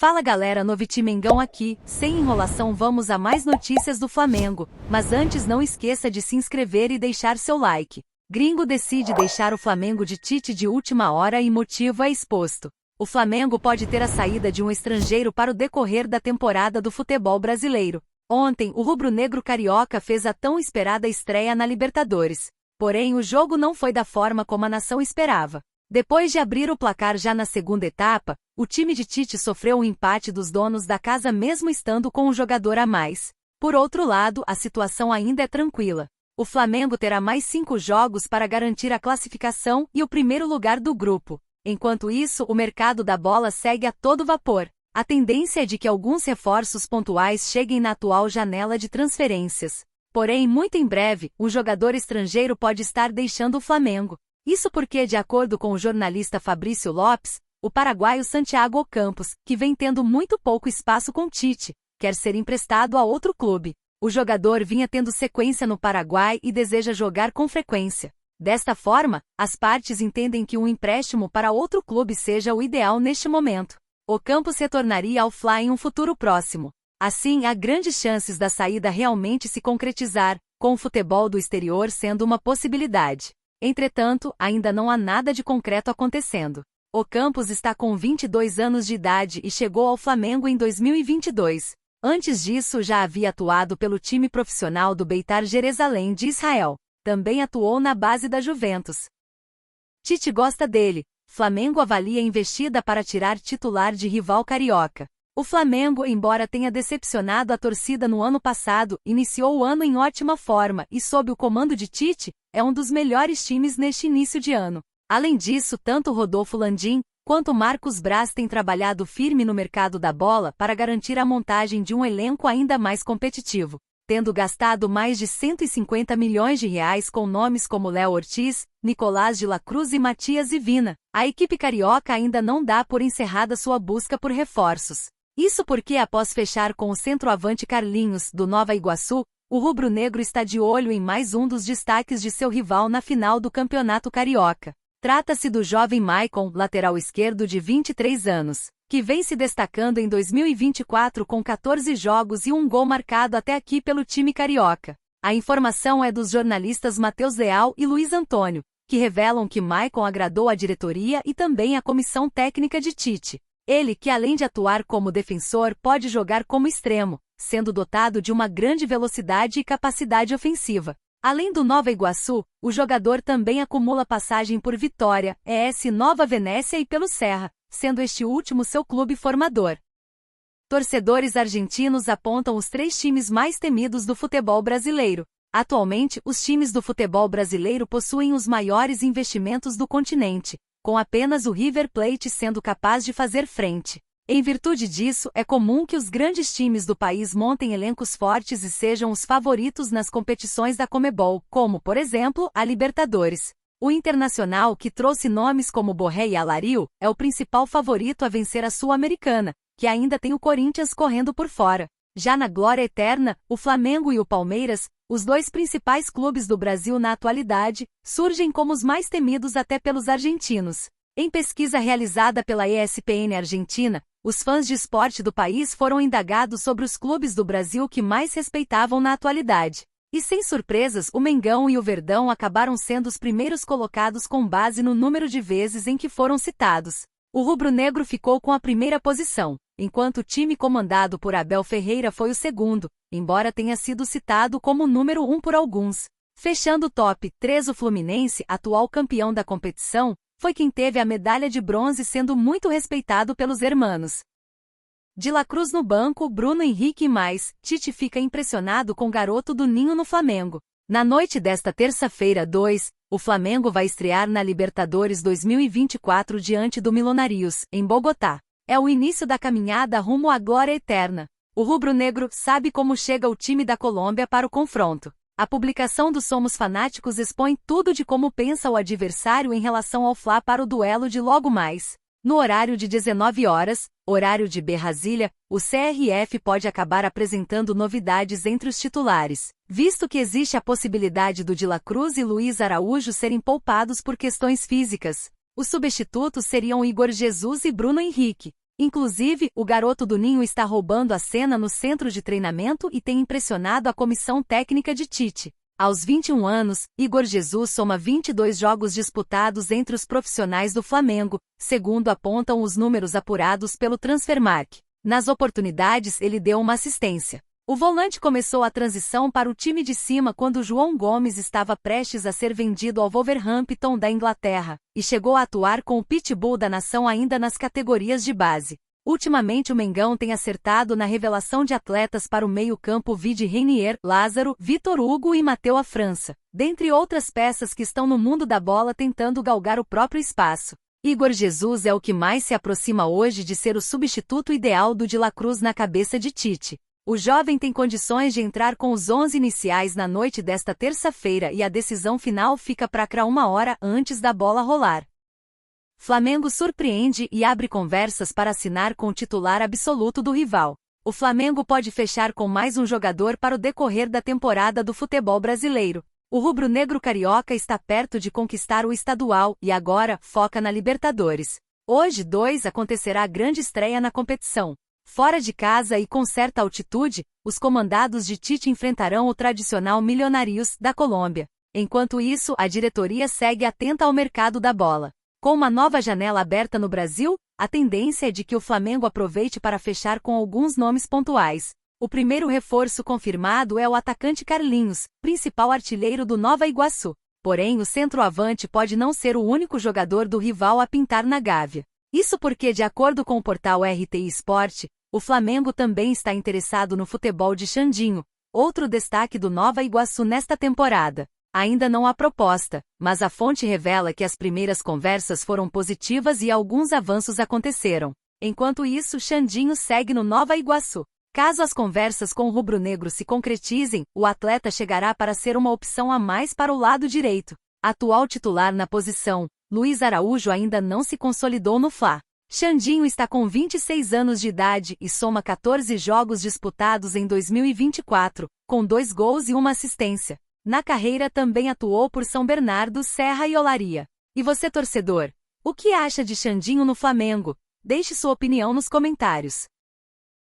Fala galera, Novitimengão aqui, sem enrolação vamos a mais notícias do Flamengo, mas antes não esqueça de se inscrever e deixar seu like. Gringo decide deixar o Flamengo de Tite de última hora e motivo é exposto. O Flamengo pode ter a saída de um estrangeiro para o decorrer da temporada do futebol brasileiro. Ontem, o rubro-negro carioca fez a tão esperada estreia na Libertadores. Porém, o jogo não foi da forma como a nação esperava. Depois de abrir o placar já na segunda etapa, o time de Tite sofreu um empate dos donos da casa mesmo estando com um jogador a mais. Por outro lado, a situação ainda é tranquila. O Flamengo terá mais 5 jogos para garantir a classificação e o primeiro lugar do grupo. Enquanto isso, o mercado da bola segue a todo vapor. A tendência é de que alguns reforços pontuais cheguem na atual janela de transferências. Porém, muito em breve, um jogador estrangeiro pode estar deixando o Flamengo. Isso porque, de acordo com o jornalista Fabrício Lopes, o paraguaio Santiago Ocampos, que vem tendo muito pouco espaço com Tite, quer ser emprestado a outro clube. O jogador vinha tendo sequência no Paraguai e deseja jogar com frequência. Desta forma, as partes entendem que um empréstimo para outro clube seja o ideal neste momento. Ocampos retornaria ao Fla em um futuro próximo. Assim, há grandes chances da saída realmente se concretizar, com o futebol do exterior sendo uma possibilidade. Entretanto, ainda não há nada de concreto acontecendo. Ocampos está com 22 anos de idade e chegou ao Flamengo em 2022. Antes disso, já havia atuado pelo time profissional do Beitar Jerusalém de Israel. Também atuou na base da Juventus. Tite gosta dele. Flamengo avalia investida para tirar titular de rival carioca. O Flamengo, embora tenha decepcionado a torcida no ano passado, iniciou o ano em ótima forma e, sob o comando de Tite, é um dos melhores times neste início de ano. Além disso, tanto Rodolfo Landim quanto Marcos Braz têm trabalhado firme no mercado da bola para garantir a montagem de um elenco ainda mais competitivo, tendo gastado mais de 150 milhões de reais com nomes como Léo Ortiz, Nicolás de la Cruz e Matias Vina. A equipe carioca ainda não dá por encerrada sua busca por reforços. Isso porque, após fechar com o centroavante Carlinhos, do Nova Iguaçu, o rubro-negro está de olho em mais um dos destaques de seu rival na final do Campeonato Carioca. Trata-se do jovem Maicon, lateral esquerdo de 23 anos, que vem se destacando em 2024 com 14 jogos e um gol marcado até aqui pelo time carioca. A informação é dos jornalistas Matheus Leal e Luiz Antônio, que revelam que Maicon agradou a diretoria e também a comissão técnica de Tite. Ele, que além de atuar como defensor, pode jogar como extremo, sendo dotado de uma grande velocidade e capacidade ofensiva. Além do Nova Iguaçu, o jogador também acumula passagem por Vitória, ES Nova Venécia e pelo Serra, sendo este último seu clube formador. Torcedores argentinos apontam os 3 times mais temidos do futebol brasileiro. Atualmente, os times do futebol brasileiro possuem os maiores investimentos do continente, com apenas o River Plate sendo capaz de fazer frente. Em virtude disso, é comum que os grandes times do país montem elencos fortes e sejam os favoritos nas competições da Conmebol, como, por exemplo, a Libertadores. O Internacional, que trouxe nomes como Borré e Alario, é o principal favorito a vencer a Sul-Americana, que ainda tem o Corinthians correndo por fora. Já na glória eterna, o Flamengo e o Palmeiras, os 2 principais clubes do Brasil na atualidade, surgem como os mais temidos até pelos argentinos. Em pesquisa realizada pela ESPN Argentina, os fãs de esporte do país foram indagados sobre os clubes do Brasil que mais respeitavam na atualidade. E sem surpresas, o Mengão e o Verdão acabaram sendo os primeiros colocados com base no número de vezes em que foram citados. O rubro-negro ficou com a primeira posição, enquanto o time comandado por Abel Ferreira foi o segundo, embora tenha sido citado como o número 1 por alguns. Fechando o top 3, o Fluminense, atual campeão da competição, foi quem teve a medalha de bronze, sendo muito respeitado pelos hermanos. De la Cruz no banco, Bruno Henrique e mais, Tite fica impressionado com o garoto do Ninho no Flamengo. Na noite desta terça-feira 2, o Flamengo vai estrear na Libertadores 2024 diante do Millonarios, em Bogotá. É o início da caminhada rumo à glória eterna. O rubro-negro sabe como chega o time da Colômbia para o confronto. A publicação do Somos Fanáticos expõe tudo de como pensa o adversário em relação ao Fla para o duelo de logo mais. No horário de 19 horas, horário de Brasília, o CRF pode acabar apresentando novidades entre os titulares, visto que existe a possibilidade do De la Cruz e Luiz Araújo serem poupados por questões físicas. Os substitutos seriam Igor Jesus e Bruno Henrique. Inclusive, o garoto do Ninho está roubando a cena no centro de treinamento e tem impressionado a comissão técnica de Tite. Aos 21 anos, Igor Jesus soma 22 jogos disputados entre os profissionais do Flamengo, segundo apontam os números apurados pelo Transfermarkt. Nas oportunidades, ele deu uma assistência. O volante começou a transição para o time de cima quando João Gomes estava prestes a ser vendido ao Wolverhampton da Inglaterra, e chegou a atuar com o Pitbull da nação ainda nas categorias de base. Ultimamente o Mengão tem acertado na revelação de atletas para o meio-campo vide Renier, Lázaro, Vitor Hugo e Mateu França, dentre outras peças que estão no mundo da bola tentando galgar o próprio espaço. Igor Jesus é o que mais se aproxima hoje de ser o substituto ideal do De La Cruz na cabeça de Tite. O jovem tem condições de entrar com os 11 iniciais na noite desta terça-feira e a decisão final fica para 1 hora antes da bola rolar. Flamengo surpreende e abre conversas para assinar com o titular absoluto do rival. O Flamengo pode fechar com mais um jogador para o decorrer da temporada do futebol brasileiro. O rubro-negro carioca está perto de conquistar o estadual e agora foca na Libertadores. Hoje, acontecerá a grande estreia na competição. Fora de casa e com certa altitude, os comandados de Tite enfrentarão o tradicional Milionários da Colômbia. Enquanto isso, a diretoria segue atenta ao mercado da bola. Com uma nova janela aberta no Brasil, a tendência é de que o Flamengo aproveite para fechar com alguns nomes pontuais. O primeiro reforço confirmado é o atacante Carlinhos, principal artilheiro do Nova Iguaçu. Porém, o centroavante pode não ser o único jogador do rival a pintar na Gávea. Isso porque, de acordo com o portal RTI Sport, o Flamengo também está interessado no futebol de Xandinho, outro destaque do Nova Iguaçu nesta temporada. Ainda não há proposta, mas a fonte revela que as primeiras conversas foram positivas e alguns avanços aconteceram. Enquanto isso, Xandinho segue no Nova Iguaçu. Caso as conversas com o rubro-negro se concretizem, o atleta chegará para ser uma opção a mais para o lado direito. Atual titular na posição, Luiz Araújo ainda não se consolidou no Fla. Xandinho está com 26 anos de idade e soma 14 jogos disputados em 2024, com 2 gols e 1 assistência. Na carreira também atuou por São Bernardo, Serra e Olaria. E você, torcedor? O que acha de Xandinho no Flamengo? Deixe sua opinião nos comentários.